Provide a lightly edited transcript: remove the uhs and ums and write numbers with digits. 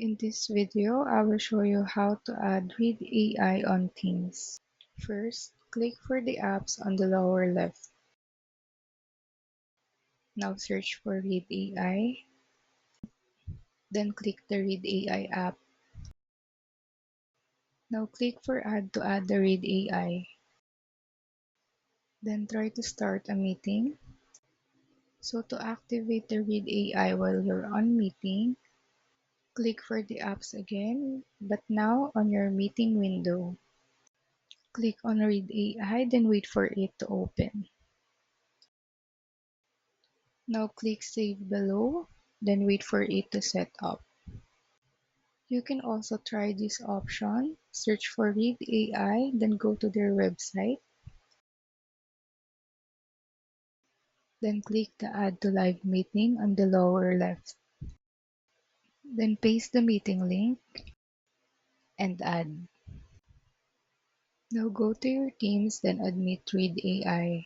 In this video, I will show you how to add Read AI on Teams. First, click for the apps on the lower left. Now search for Read AI. Then click the Read AI app. Now click for Add to add the Read AI. Then try to start a meeting. So to activate the Read AI while you're on meeting, click for the apps again, but now on your meeting window. Click on Read AI, then wait for it to open. Now click Save below, then wait for it to set up. You can also try this option. Search for Read AI, then go to their website. Then click the Add to Live Meeting on the lower left. Then paste the meeting link and add. Now go to your Teams, then admit Read AI.